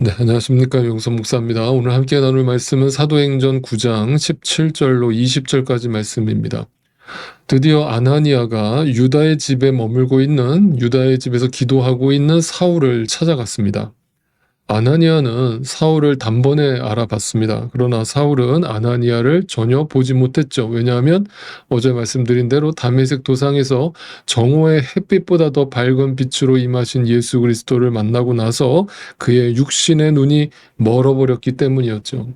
네, 안녕하십니까. 용선 목사입니다. 오늘 함께 나눌 말씀은 사도행전 9장 17절로 20절까지 말씀입니다. 드디어 아나니아가 유다의 집에 머물고 있는, 유다의 집에서 기도하고 있는 사울을 찾아갔습니다. 아나니아는 사울을 단번에 알아봤습니다. 그러나 사울은 아나니아를 전혀 보지 못했죠. 왜냐하면 어제 말씀드린 대로 다메섹 도상에서 정오의 햇빛보다 더 밝은 빛으로 임하신 예수 그리스도를 만나고 나서 그의 육신의 눈이 멀어버렸기 때문이었죠.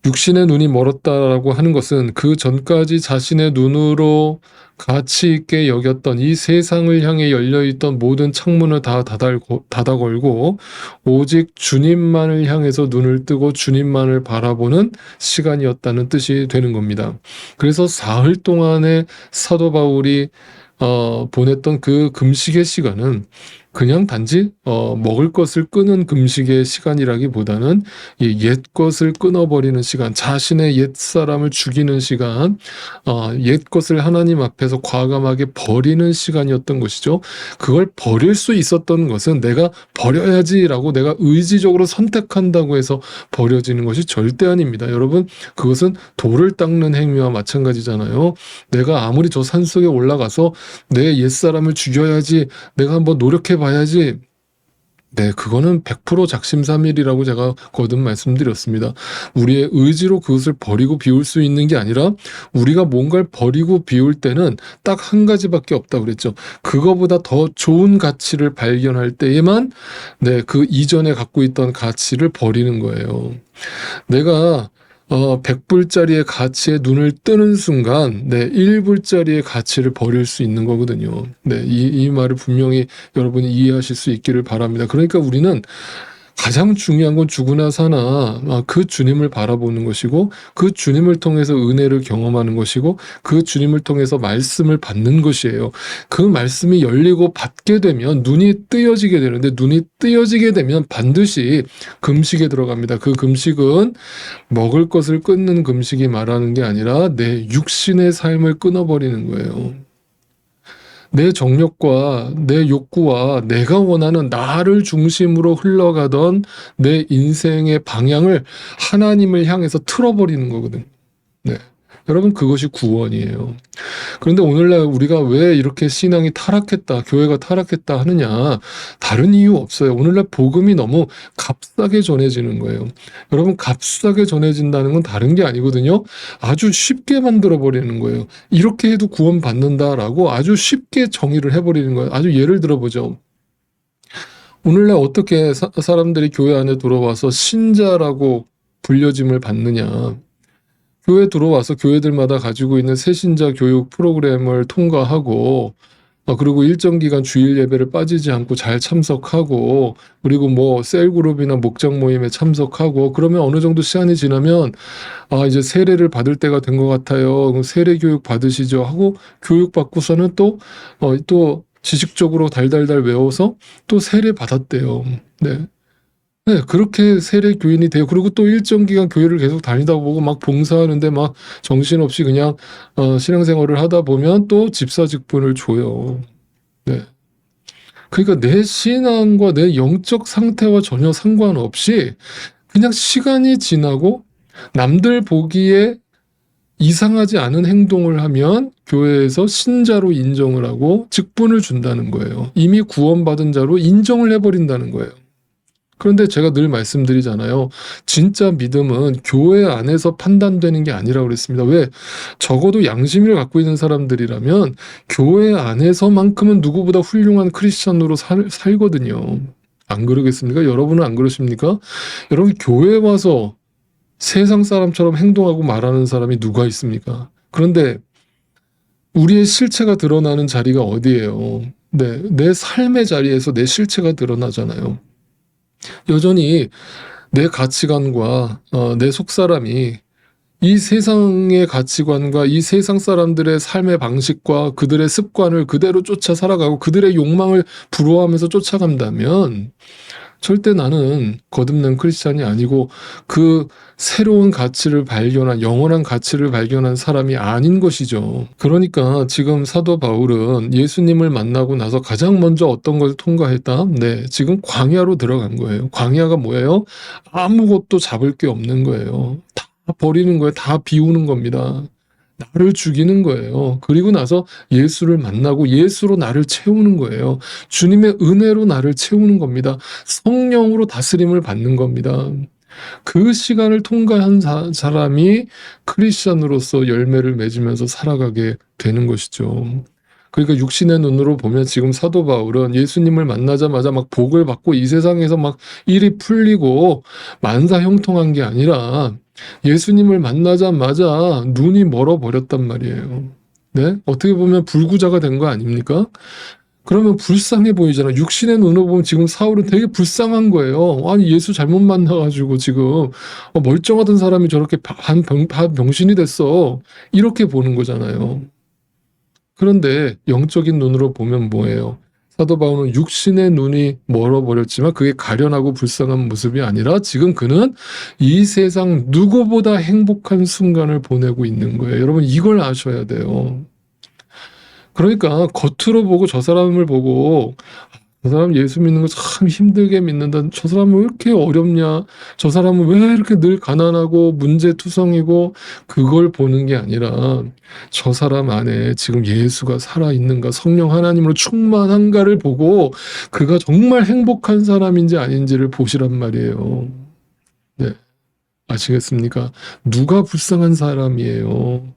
육신의 눈이 멀었다라고 하는 것은 그 전까지 자신의 눈으로 가치 있게 여겼던 이 세상을 향해 열려있던 모든 창문을 다 닫아걸고 오직 주님만을 향해서 눈을 뜨고 주님만을 바라보는 시간이었다는 뜻이 되는 겁니다. 그래서 사흘 동안의 사도 바울이 보냈던 그 금식의 시간은 그냥 단지 먹을 것을 끄는 금식의 시간이라기보다는 옛 것을 끊어버리는 시간, 자신의 옛 사람을 죽이는 시간, 옛 것을 하나님 앞에서 과감하게 버리는 시간이었던 것이죠. 그걸 버릴 수 있었던 것은 내가 버려야지라고 내가 의지적으로 선택한다고 해서 버려지는 것이 절대 아닙니다. 여러분, 그것은 돌을 닦는 행위와 마찬가지잖아요. 내가 아무리 저 산속에 올라가서 내 옛사람을 죽여야지, 내가 한번 노력해봐야지, 네, 그거는 100% 작심삼일이라고 제가 거듭 말씀드렸습니다. 우리의 의지로 그것을 버리고 비울 수 있는 게 아니라 우리가 뭔가를 버리고 비울 때는 딱 한 가지밖에 없다고 그랬죠. 그거보다 더 좋은 가치를 발견할 때에만 그 이전에 갖고 있던 가치를 버리는 거예요. 내가 100불짜리의 가치에 눈을 뜨는 순간 1불짜리의 가치를 버릴 수 있는 거거든요. 이 말을 분명히 여러분이 이해하실 수 있기를 바랍니다. 그러니까 우리는 가장 중요한 건 죽으나 사나 그 주님을 바라보는 것이고, 그 주님을 통해서 은혜를 경험하는 것이고, 그 주님을 통해서 말씀을 받는 것이에요. 그 말씀이 열리고 받게 되면 눈이 뜨여지게 되는데, 눈이 뜨여지게 되면 반드시 금식에 들어갑니다. 그 금식은 먹을 것을 끊는 금식이 말하는 게 아니라 내 육신의 삶을 끊어버리는 거예요. 내 정욕과 내 욕구와 내가 원하는 나를 중심으로 흘러가던 내 인생의 방향을 하나님을 향해서 틀어버리는 거거든요. 여러분, 그것이 구원이에요. 그런데 오늘날 우리가 왜 이렇게 신앙이 타락했다, 교회가 타락했다 하느냐, 다른 이유 없어요. 오늘날 복음이 너무 값싸게 전해지는 거예요. 여러분, 값싸게 전해진다는 건 다른 게 아니거든요. 아주 쉽게 만들어버리는 거예요. 이렇게 해도 구원받는다라고 아주 쉽게 정의를 해버리는 거예요. 아주 예를 들어보죠. 오늘날 어떻게 사람들이 교회 안에 들어와서 신자라고 불려짐을 받느냐. 교회 들어와서 교회들마다 가지고 있는 새신자 교육 프로그램을 통과하고, 그리고 일정 기간 주일 예배를 빠지지 않고 잘 참석하고, 그리고 뭐 셀그룹이나 목장 모임에 참석하고, 그러면 어느 정도 시간이 지나면 이제 세례를 받을 때가 된 것 같아요. 그럼 세례 교육 받으시죠 하고 교육 받고서는 또 지식적으로 달달달 외워서 또 세례 받았대요. 그렇게 세례 교인이 돼요. 그리고 또 일정 기간 교회를 계속 다니다 보고 막 봉사하는데 막 정신없이 그냥 신앙생활을 하다 보면 또 집사 직분을 줘요. 그러니까 내 신앙과 내 영적 상태와 전혀 상관없이 그냥 시간이 지나고 남들 보기에 이상하지 않은 행동을 하면 교회에서 신자로 인정을 하고 직분을 준다는 거예요. 이미 구원받은 자로 인정을 해버린다는 거예요. 그런데 제가 늘 말씀드리잖아요. 진짜 믿음은 교회 안에서 판단되는 게 아니라고 그랬습니다. 왜? 적어도 양심을 갖고 있는 사람들이라면 교회 안에서만큼은 누구보다 훌륭한 크리스천으로 살거든요. 안 그러겠습니까? 여러분은 안 그러십니까? 여러분, 교회 와서 세상 사람처럼 행동하고 말하는 사람이 누가 있습니까? 그런데 우리의 실체가 드러나는 자리가 어디예요? 내 삶의 자리에서 내 실체가 드러나잖아요. 여전히 내 가치관과 내 속사람이 이 세상의 가치관과 이 세상 사람들의 삶의 방식과 그들의 습관을 그대로 쫓아 살아가고 그들의 욕망을 부러워하면서 쫓아간다면 절대 나는 거듭난 크리스찬이 아니고 그 새로운 가치를 발견한, 영원한 가치를 발견한 사람이 아닌 것이죠. 그러니까 지금 사도 바울은 예수님을 만나고 나서 가장 먼저 어떤 걸 통과했다? 네, 지금 광야로 들어간 거예요. 광야가 뭐예요? 아무것도 잡을 게 없는 거예요. 다 버리는 거예요. 다 비우는 겁니다. 나를 죽이는 거예요. 그리고 나서 예수를 만나고 예수로 나를 채우는 거예요. 주님의 은혜로 나를 채우는 겁니다. 성령으로 다스림을 받는 겁니다. 그 시간을 통과한 사람이 크리스천으로서 열매를 맺으면서 살아가게 되는 것이죠. 그러니까 육신의 눈으로 보면 지금 사도 바울은 예수님을 만나자마자 막 복을 받고 이 세상에서 막 일이 풀리고 만사 형통한 게 아니라 예수님을 만나자마자 눈이 멀어버렸단 말이에요. 네? 어떻게 보면 불구자가 된 거 아닙니까? 그러면 불쌍해 보이잖아. 육신의 눈으로 보면 지금 사울은 되게 불쌍한 거예요. 아니 예수 잘못 만나가지고 지금 멀쩡하던 사람이 저렇게 병신이 됐어. 이렇게 보는 거잖아요. 그런데 영적인 눈으로 보면 뭐예요? 사도 바울은 육신의 눈이 멀어버렸지만 그게 가련하고 불쌍한 모습이 아니라 지금 그는 이 세상 누구보다 행복한 순간을 보내고 있는 거예요. 여러분 이걸 아셔야 돼요. 그러니까 겉으로 보고 저 사람을 보고 저 사람 예수 믿는 거 참 힘들게 믿는다. 저 사람은 왜 이렇게 어렵냐? 저 사람은 왜 이렇게 늘 가난하고 문제투성이고 그걸 보는 게 아니라 저 사람 안에 지금 예수가 살아있는가, 성령 하나님으로 충만한가를 보고 그가 정말 행복한 사람인지 아닌지를 보시란 말이에요. 네, 아시겠습니까? 누가 불쌍한 사람이에요?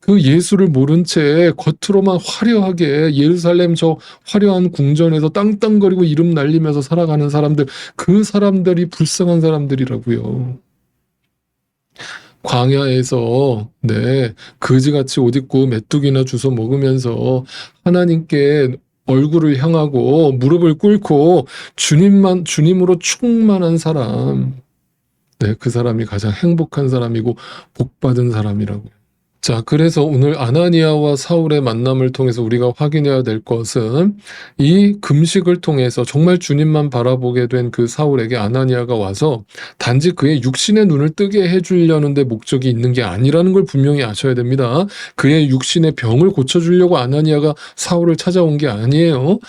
그 예수를 모른 채 겉으로만 화려하게 예루살렘 저 화려한 궁전에서 땅땅거리고 이름 날리면서 살아가는 사람들, 그 사람들이 불쌍한 사람들이라고요. 광야에서 그지같이 옷 입고 메뚜기나 주워 먹으면서 하나님께 얼굴을 향하고 무릎을 꿇고 주님으로 충만한 사람, 그 사람이 가장 행복한 사람이고 복받은 사람이라고요. 자, 그래서 오늘 아나니아와 사울의 만남을 통해서 우리가 확인해야 될 것은 이 금식을 통해서 정말 주님만 바라보게 된 그 사울에게 아나니아가 와서 단지 그의 육신의 눈을 뜨게 해주려는 데 목적이 있는 게 아니라는 걸 분명히 아셔야 됩니다. 그의 육신의 병을 고쳐주려고 아나니아가 사울을 찾아온 게 아니에요.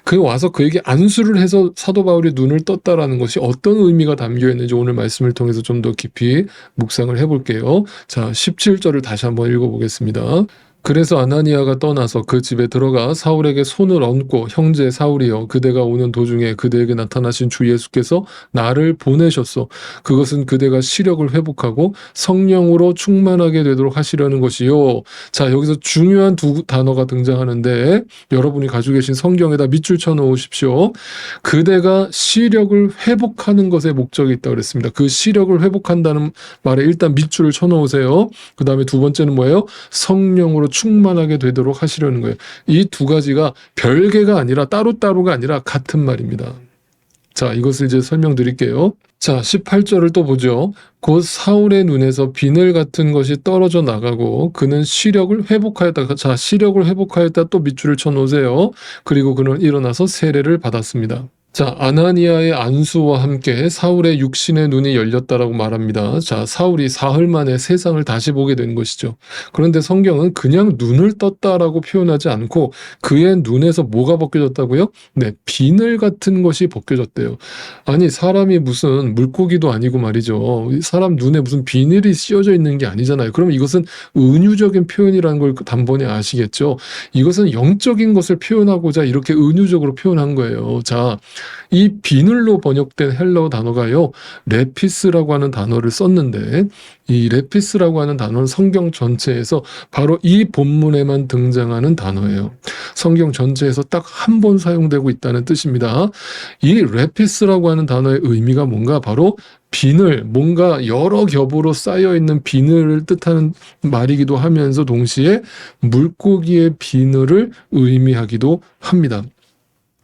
그 와서 그에게 안수를 해서 사도 바울이 눈을 떴다라는 것이 어떤 의미가 담겨 있는지 오늘 말씀을 통해서 좀 더 깊이 묵상을 해볼게요. 자, 17절을 다시 한번 읽어보겠습니다. 그래서 아나니아가 떠나서 그 집에 들어가 사울에게 손을 얹고 형제 사울이여 그대가 오는 도중에 그대에게 나타나신 주 예수께서 나를 보내셨소. 그것은 그대가 시력을 회복하고 성령으로 충만하게 되도록 하시려는 것이요. 자, 여기서 중요한 두 단어가 등장하는데 여러분이 가지고 계신 성경에다 밑줄 쳐놓으십시오. 그대가 시력을 회복하는 것에 목적이 있다고 그랬습니다. 그 시력을 회복한다는 말에 일단 밑줄을 쳐놓으세요. 그 다음에 두 번째는 뭐예요? 성령으로 충만하게 되도록 하시려는 거예요. 이 두 가지가 별개가 아니라 따로따로가 아니라 같은 말입니다. 자, 이것을 이제 설명드릴게요. 자, 18절을 또 보죠. 곧 사울의 눈에서 비늘 같은 것이 떨어져 나가고 그는 시력을 회복하였다. 자, 시력을 회복하였다. 또 밑줄을 쳐놓으세요. 그리고 그는 일어나서 세례를 받았습니다. 자, 아나니아의 안수와 함께 사울의 육신의 눈이 열렸다라고 말합니다. 자, 사울이 사흘 만에 세상을 다시 보게 된 것이죠. 그런데 성경은 그냥 눈을 떴다라고 표현하지 않고 그의 눈에서 뭐가 벗겨졌다고요? 네, 비늘 같은 것이 벗겨졌대요. 아니, 사람이 무슨 물고기도 아니고 말이죠. 사람 눈에 무슨 비늘이 씌워져 있는 게 아니잖아요. 그럼 이것은 은유적인 표현이라는 걸 단번에 아시겠죠? 이것은 영적인 것을 표현하고자 이렇게 은유적으로 표현한 거예요. 자, 이 비늘로 번역된 헬라어 단어가요, 레피스라고 하는 단어를 썼는데 이 레피스라고 하는 단어는 성경 전체에서 바로 이 본문에만 등장하는 단어예요. 성경 전체에서 딱 한 번 사용되고 있다는 뜻입니다. 이 레피스라고 하는 단어의 의미가 뭔가 바로 비늘, 뭔가 여러 겹으로 쌓여있는 비늘을 뜻하는 말이기도 하면서 동시에 물고기의 비늘을 의미하기도 합니다.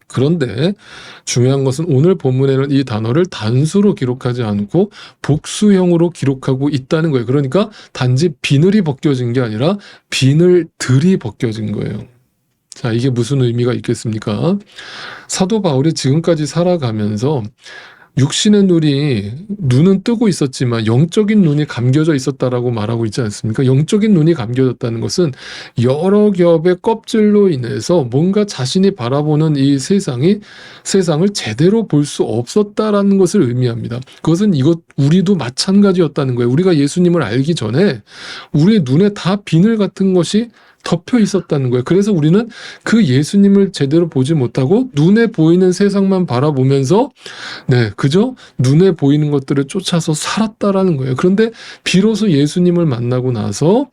그런데 중요한 것은 오늘 본문에는 이 단어를 단수로 기록하지 않고 복수형으로 기록하고 있다는 거예요. 그러니까 단지 비늘이 벗겨진 게 아니라 비늘들이 벗겨진 거예요. 자, 이게 무슨 의미가 있겠습니까? 사도 바울이 지금까지 살아가면서 육신의 눈은 뜨고 있었지만 영적인 눈이 감겨져 있었다라고 말하고 있지 않습니까? 영적인 눈이 감겨졌다는 것은 여러 겹의 껍질로 인해서 뭔가 자신이 바라보는 이 세상을 제대로 볼 수 없었다라는 것을 의미합니다. 그것은 우리도 마찬가지였다는 거예요. 우리가 예수님을 알기 전에 우리의 눈에 다 비늘 같은 것이 덮여 있었다는 거예요. 그래서 우리는 그 예수님을 제대로 보지 못하고 눈에 보이는 세상만 바라보면서 그저 눈에 보이는 것들을 쫓아서 살았다라는 거예요. 그런데 비로소 예수님을 만나고 나서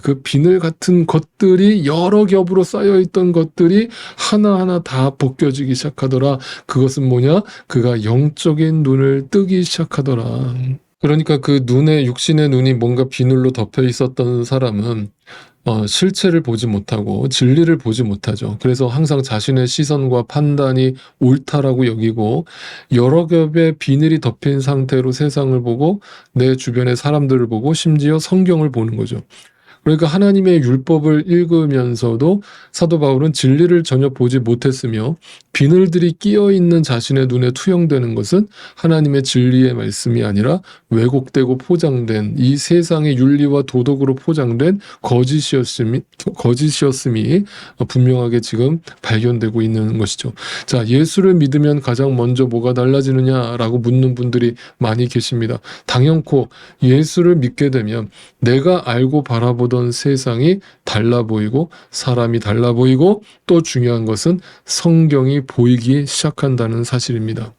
그 비늘 같은 것들이 여러 겹으로 쌓여있던 것들이 하나하나 다 벗겨지기 시작하더라. 그것은 뭐냐? 그가 영적인 눈을 뜨기 시작하더라. 그러니까 그 육신의 눈이 뭔가 비늘로 덮여 있었던 사람은 실체를 보지 못하고 진리를 보지 못하죠. 그래서 항상 자신의 시선과 판단이 옳다라고 여기고 여러 겹의 비늘이 덮인 상태로 세상을 보고 내 주변의 사람들을 보고 심지어 성경을 보는 거죠. 그러니까 하나님의 율법을 읽으면서도 사도 바울은 진리를 전혀 보지 못했으며 비늘들이 끼어있는 자신의 눈에 투영되는 것은 하나님의 진리의 말씀이 아니라 왜곡되고 포장된 이 세상의 윤리와 도덕으로 포장된 거짓이었음이 분명하게 지금 발견되고 있는 것이죠. 자, 예수를 믿으면 가장 먼저 뭐가 달라지느냐라고 묻는 분들이 많이 계십니다. 당연코 예수를 믿게 되면 내가 알고 바라보던 세상이 달라 보이고 사람이 달라 보이고 또 중요한 것은 성경이 보이기 시작한다는 사실입니다.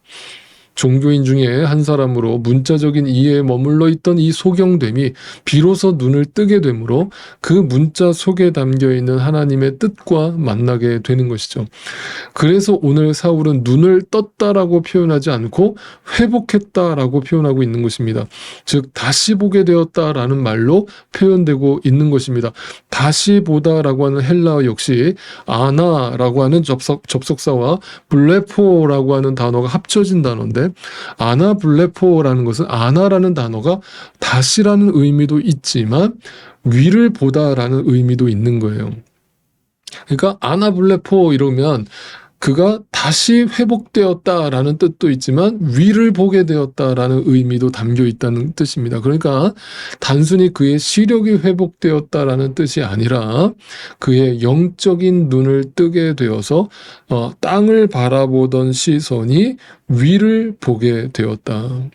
종교인 중에 한 사람으로 문자적인 이해에 머물러 있던 이 소경됨이 비로소 눈을 뜨게 되므로 그 문자 속에 담겨있는 하나님의 뜻과 만나게 되는 것이죠. 그래서 오늘 사울은 눈을 떴다라고 표현하지 않고 회복했다라고 표현하고 있는 것입니다. 즉 다시 보게 되었다라는 말로 표현되고 있는 것입니다. 다시 보다라고 하는 헬라어 역시 아나라고 하는 접속사와 블레포라고 하는 단어가 합쳐진 단어인데 아나블레포라는 것은 아나라는 단어가 다시라는 의미도 있지만 위를 보다라는 의미도 있는 거예요. 그러니까 아나블레포 이러면 그가 다시 회복되었다라는 뜻도 있지만 위를 보게 되었다라는 의미도 담겨 있다는 뜻입니다. 그러니까 단순히 그의 시력이 회복되었다라는 뜻이 아니라 그의 영적인 눈을 뜨게 되어서 땅을 바라보던 시선이 위를 보게 되었다.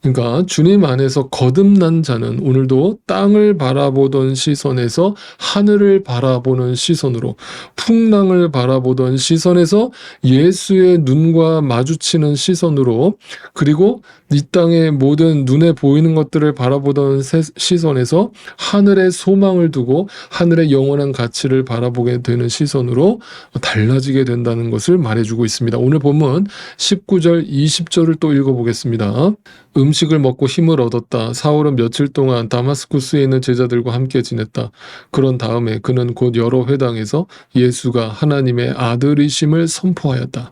그러니까 주님 안에서 거듭난 자는 오늘도 땅을 바라보던 시선에서 하늘을 바라보는 시선으로, 풍랑을 바라보던 시선에서 예수의 눈과 마주치는 시선으로, 그리고 이 땅의 모든 눈에 보이는 것들을 바라보던 시선에서 하늘의 소망을 두고 하늘의 영원한 가치를 바라보게 되는 시선으로 달라지게 된다는 것을 말해주고 있습니다. 오늘 본문 19절 20절을 또 읽어보겠습니다. 음식을 먹고 힘을 얻었다. 사울은 며칠 동안 다마스쿠스에 있는 제자들과 함께 지냈다. 그런 다음에 그는 곧 여러 회당에서 예수가 하나님의 아들이심을 선포하였다.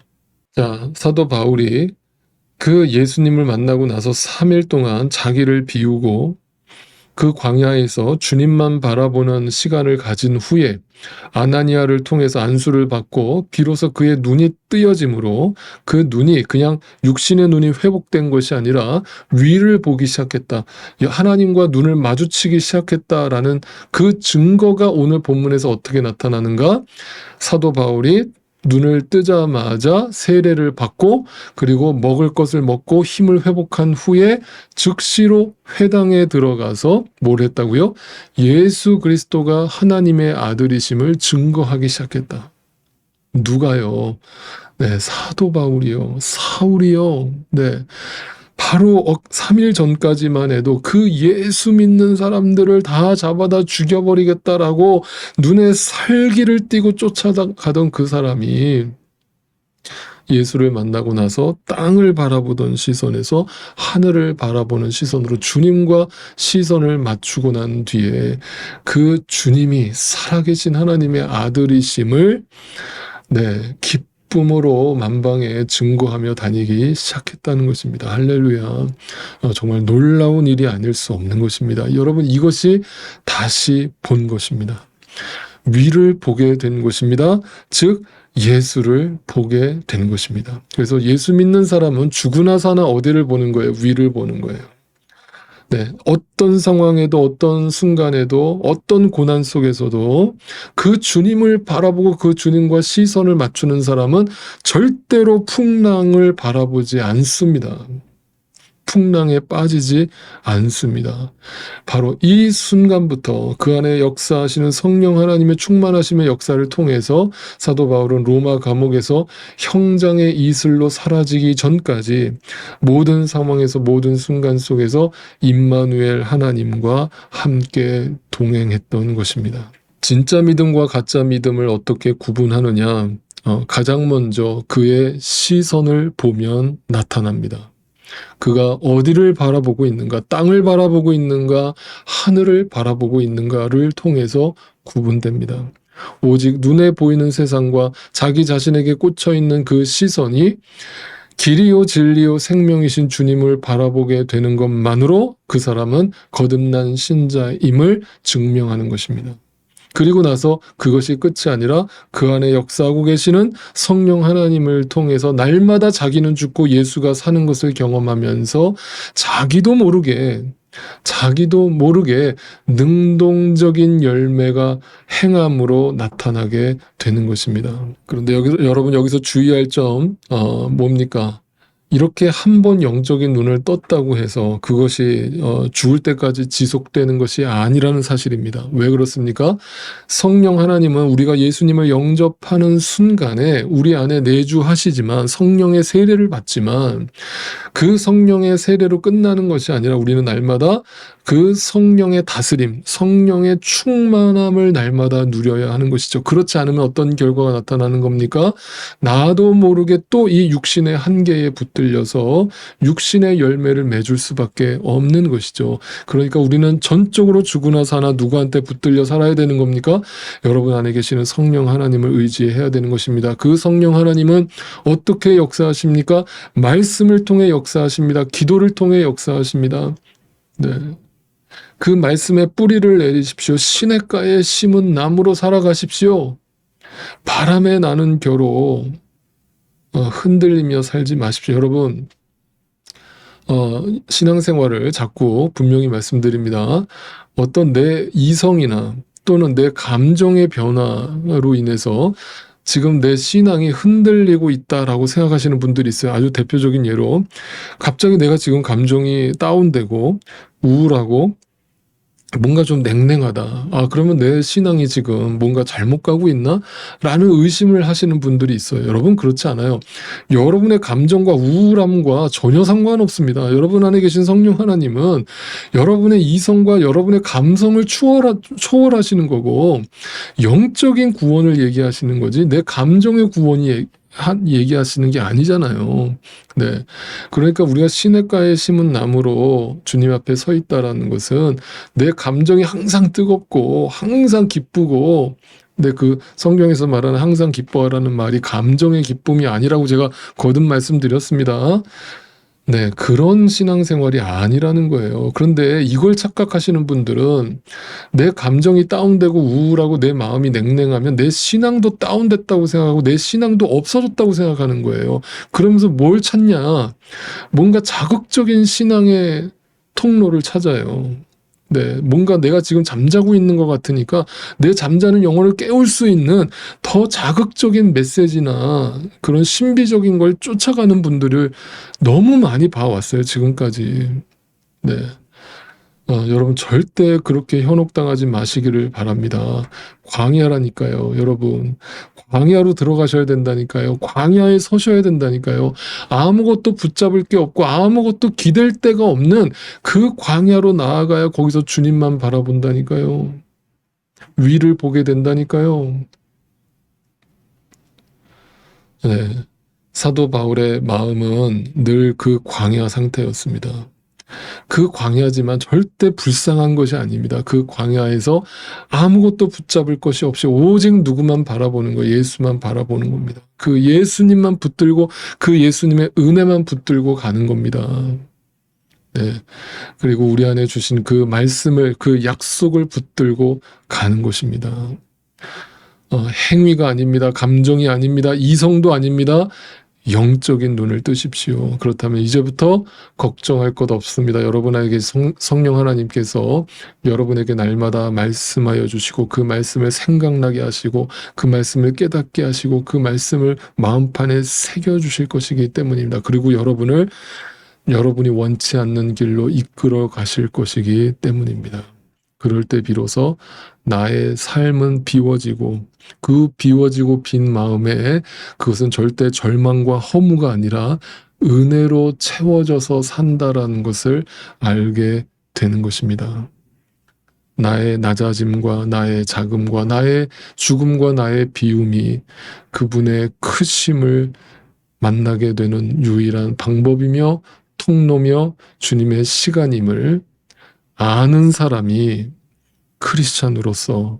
자, 사도 바울이 그 예수님을 만나고 나서 3일 동안 자기를 비우고 그 광야에서 주님만 바라보는 시간을 가진 후에 아나니아를 통해서 안수를 받고 비로소 그의 눈이 뜨여짐으로 그 눈이 그냥 육신의 눈이 회복된 것이 아니라 위를 보기 시작했다. 하나님과 눈을 마주치기 시작했다라는 그 증거가 오늘 본문에서 어떻게 나타나는가? 사도 바울이 눈을 뜨자마자 세례를 받고 그리고 먹을 것을 먹고 힘을 회복한 후에 즉시로 회당에 들어가서 뭘 했다고요? 예수 그리스도가 하나님의 아들이심을 증거하기 시작했다. 누가요? 네, 사도 바울이요. 사울이요. 네. 바로 3일 전까지만 해도 그 예수 믿는 사람들을 다 잡아다 죽여버리겠다라고 눈에 살기를 띠고 쫓아가던 그 사람이 예수를 만나고 나서 땅을 바라보던 시선에서 하늘을 바라보는 시선으로 주님과 시선을 맞추고 난 뒤에 그 주님이 살아계신 하나님의 아들이심을 기쁨으로 만방에 증거하며 다니기 시작했다는 것입니다. 할렐루야. 정말 놀라운 일이 아닐 수 없는 것입니다. 여러분, 이것이 다시 본 것입니다. 위를 보게 된 것입니다. 즉 예수를 보게 된 것입니다. 그래서 예수 믿는 사람은 죽으나 사나 어디를 보는 거예요? 위를 보는 거예요. 네, 어떤 상황에도 어떤 순간에도 어떤 고난 속에서도 그 주님을 바라보고 그 주님과 시선을 맞추는 사람은 절대로 풍랑을 바라보지 않습니다. 풍랑에 빠지지 않습니다. 바로 이 순간부터 그 안에 역사하시는 성령 하나님의 충만하심의 역사를 통해서 사도 바울은 로마 감옥에서 형장의 이슬로 사라지기 전까지 모든 상황에서 모든 순간 속에서 임마누엘 하나님과 함께 동행했던 것입니다. 진짜 믿음과 가짜 믿음을 어떻게 구분하느냐? 가장 먼저 그의 시선을 보면 나타납니다. 그가 어디를 바라보고 있는가, 땅을 바라보고 있는가, 하늘을 바라보고 있는가를 통해서 구분됩니다. 오직 눈에 보이는 세상과 자기 자신에게 꽂혀 있는 그 시선이 길이요 진리요 생명이신 주님을 바라보게 되는 것만으로 그 사람은 거듭난 신자임을 증명하는 것입니다. 그리고 나서 그것이 끝이 아니라 그 안에 역사하고 계시는 성령 하나님을 통해서 날마다 자기는 죽고 예수가 사는 것을 경험하면서 자기도 모르게 능동적인 열매가 행함으로 나타나게 되는 것입니다. 그런데 여러분 여기서 주의할 점 뭡니까? 이렇게 한 번 영적인 눈을 떴다고 해서 그것이 죽을 때까지 지속되는 것이 아니라는 사실입니다. 왜 그렇습니까? 성령 하나님은 우리가 예수님을 영접하는 순간에 우리 안에 내주하시지만 성령의 세례를 받지만 그 성령의 세례로 끝나는 것이 아니라 우리는 날마다 그 성령의 다스림, 성령의 충만함을 날마다 누려야 하는 것이죠. 그렇지 않으면 어떤 결과가 나타나는 겁니까? 나도 모르게 또 이 육신의 한계에 붙들려서 육신의 열매를 맺을 수밖에 없는 것이죠. 그러니까 우리는 전적으로 죽으나 사나 누구한테 붙들려 살아야 되는 겁니까? 여러분 안에 계시는 성령 하나님을 의지해야 되는 것입니다. 그 성령 하나님은 어떻게 역사하십니까? 말씀을 통해 역사하십니다. 기도를 통해 역사하십니다. 네. 그 말씀에 뿌리를 내리십시오. 시냇가에 심은 나무로 살아가십시오. 바람에 나는 겨로 흔들리며 살지 마십시오. 여러분 신앙생활을 자꾸 분명히 말씀드립니다. 어떤 내 이성이나 또는 내 감정의 변화로 인해서 지금 내 신앙이 흔들리고 있다라고 생각하시는 분들이 있어요. 아주 대표적인 예로 갑자기 내가 지금 감정이 다운되고 우울하고 뭔가 좀 냉랭하다. 그러면 내 신앙이 지금 뭔가 잘못 가고 있나? 라는 의심을 하시는 분들이 있어요. 여러분 그렇지 않아요. 여러분의 감정과 우울함과 전혀 상관없습니다. 여러분 안에 계신 성령 하나님은 여러분의 이성과 여러분의 감성을 초월하시는 거고 영적인 구원을 얘기하시는 거지 내 감정의 구원이 얘기하시는 게 아니잖아요. 네. 그러니까 우리가 시냇가에 심은 나무로 주님 앞에 서 있다라는 것은 내 감정이 항상 뜨겁고 항상 기쁘고 근데 그 성경에서 말하는 항상 기뻐하라는 말이 감정의 기쁨이 아니라고 제가 거듭 말씀드렸습니다. 네, 그런 신앙생활이 아니라는 거예요. 그런데 이걸 착각하시는 분들은 내 감정이 다운되고 우울하고 내 마음이 냉랭하면 내 신앙도 다운됐다고 생각하고 내 신앙도 없어졌다고 생각하는 거예요. 그러면서 뭘 찾냐? 뭔가 자극적인 신앙의 통로를 찾아요. 네, 뭔가 내가 지금 잠자고 있는 것 같으니까 내 잠자는 영혼을 깨울 수 있는 더 자극적인 메시지나 그런 신비적인 걸 쫓아가는 분들을 너무 많이 봐왔어요, 지금까지. 네. 여러분 절대 그렇게 현혹당하지 마시기를 바랍니다. 광야라니까요, 여러분. 광야로 들어가셔야 된다니까요. 광야에 서셔야 된다니까요. 아무것도 붙잡을 게 없고 아무것도 기댈 데가 없는 그 광야로 나아가야 거기서 주님만 바라본다니까요. 위를 보게 된다니까요. 네. 사도 바울의 마음은 늘 그 광야 상태였습니다. 그 광야지만 절대 불쌍한 것이 아닙니다. 그 광야에서 아무것도 붙잡을 것이 없이 오직 누구만 바라보는 거, 예수만 바라보는 겁니다. 그 예수님만 붙들고 그 예수님의 은혜만 붙들고 가는 겁니다. 네. 그리고 우리 안에 주신 그 말씀을, 그 약속을 붙들고 가는 것입니다. 행위가 아닙니다. 감정이 아닙니다. 이성도 아닙니다. 영적인 눈을 뜨십시오. 그렇다면 이제부터 걱정할 것 없습니다. 여러분에게 성령 하나님께서 여러분에게 날마다 말씀하여 주시고 그 말씀을 생각나게 하시고 그 말씀을 깨닫게 하시고 그 말씀을 마음판에 새겨 주실 것이기 때문입니다. 그리고 여러분이 원치 않는 길로 이끌어 가실 것이기 때문입니다. 그럴 때 비로소 나의 삶은 비워지고 그 비워지고 빈 마음에 그것은 절대 절망과 허무가 아니라 은혜로 채워져서 산다라는 것을 알게 되는 것입니다. 나의 낮아짐과 나의 작음과 나의 죽음과 나의 비움이 그분의 크심을 만나게 되는 유일한 방법이며 통로며 주님의 시간임을 아는 사람이 크리스찬으로서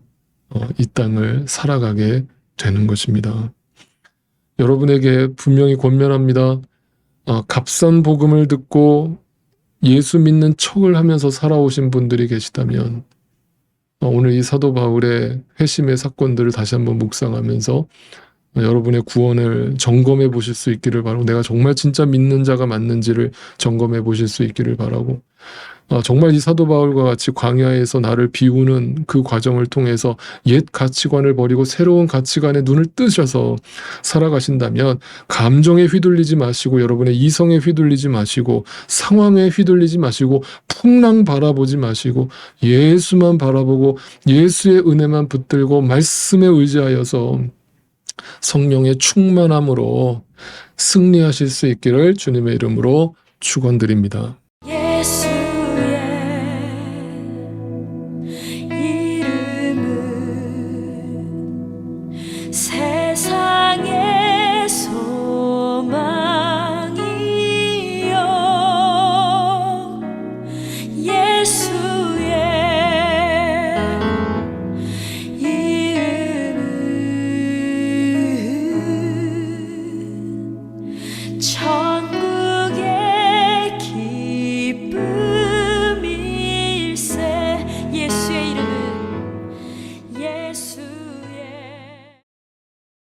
이 땅을 살아가게 되는 것입니다. 여러분에게 분명히 권면합니다. 값싼 복음을 듣고 예수 믿는 척을 하면서 살아오신 분들이 계시다면 오늘 이 사도 바울의 회심의 사건들을 다시 한번 묵상하면서 여러분의 구원을 점검해 보실 수 있기를 바라고, 내가 정말 진짜 믿는 자가 맞는지를 점검해 보실 수 있기를 바라고, 정말 이 사도 바울과 같이 광야에서 나를 비우는 그 과정을 통해서 옛 가치관을 버리고 새로운 가치관에 눈을 뜨셔서 살아가신다면 감정에 휘둘리지 마시고 여러분의 이성에 휘둘리지 마시고 상황에 휘둘리지 마시고 풍랑 바라보지 마시고 예수만 바라보고 예수의 은혜만 붙들고 말씀에 의지하여서 성령의 충만함으로 승리하실 수 있기를 주님의 이름으로 축원드립니다.